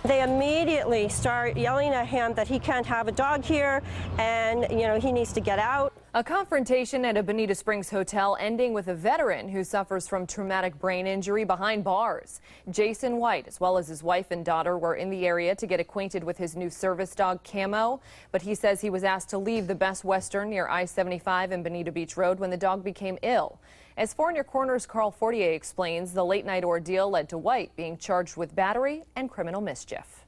They immediately start yelling at him that he can't have a dog here and, he needs to get out. A confrontation at a Bonita Springs hotel ending with a veteran who suffers from traumatic brain injury behind bars. Jason White, as well as his wife and daughter, were in the area to get acquainted with his new service dog, Camo, but he says he was asked to leave the Best Western near I-75 and Bonita Beach Road when the dog became ill. As 4 in Your Corner's Carl Fortier explains, the late-night ordeal led to White being charged with battery and criminal mischief.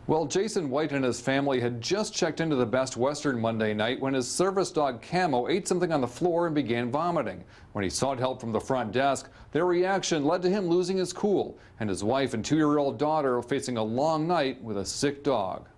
Well, Jason White and his family had just checked into the Best Western Monday night when his service dog Camo ate something on the floor and began vomiting. When he sought help from the front desk, their reaction led to him losing his cool and his wife and 2-year-old daughter facing a long night with a sick dog.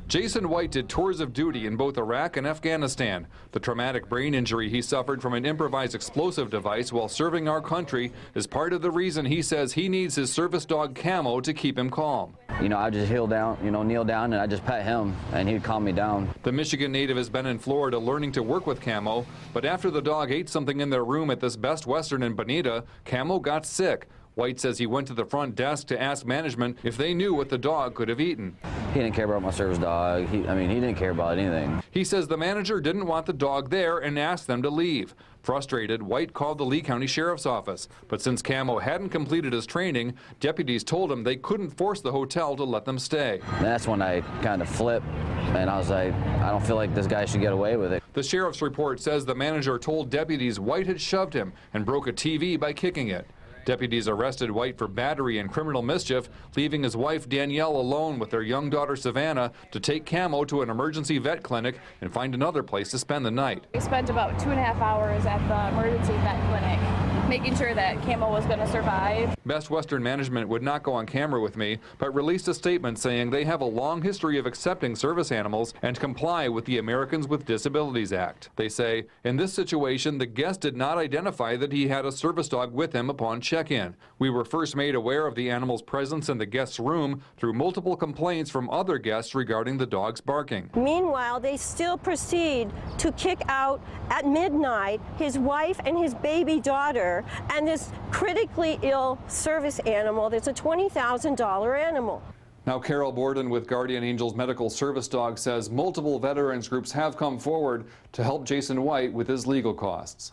Jason White did tours of duty in both Iraq and Afghanistan. The traumatic brain injury he suffered from an improvised explosive device while serving our country is part of the reason he says he needs his service dog Camo to keep him calm. I just kneel down, and I just pet him, and he'd calm me down. The Michigan native has been in Florida learning to work with Camo, but after the dog ate something in their room at this Best Western in Bonita, Camo got sick. White says he went to the front desk to ask management if they knew what the dog could have eaten. He didn't care about my service dog. He didn't care about anything. He says the manager didn't want the dog there and asked them to leave. Frustrated, White called the Lee County Sheriff's Office. But since Camo hadn't completed his training, deputies told him they couldn't force the hotel to let them stay. And that's when I kind of flipped, and I was like, I don't feel like this guy should get away with it. The sheriff's report says the manager told deputies White had shoved him and broke a TV by kicking it. Deputies arrested White for battery and criminal mischief, leaving his wife Danielle alone with their young daughter Savannah to take Camo to an emergency vet clinic and find another place to spend the night. We spent about 2.5 hours at the emergency vet clinic, making sure that Camo was going to survive. Best Western management would not go on camera with me, but released a statement saying they have a long history of accepting service animals and comply with the Americans with Disabilities Act. They say, in this situation, the guest did not identify that he had a service dog with him upon check-in. We were first made aware of the animal's presence in the guest's room through multiple complaints from other guests regarding the dog's barking. Meanwhile, they still proceed to kick out at midnight his wife and his baby daughter and this critically ill service animal that's a $20,000 animal. Now, Carol Borden with Guardian Angels Medical Service Dog says multiple veterans groups have come forward to help Jason White with his legal costs.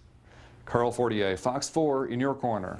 Carl Fortier, Fox 4 in your corner.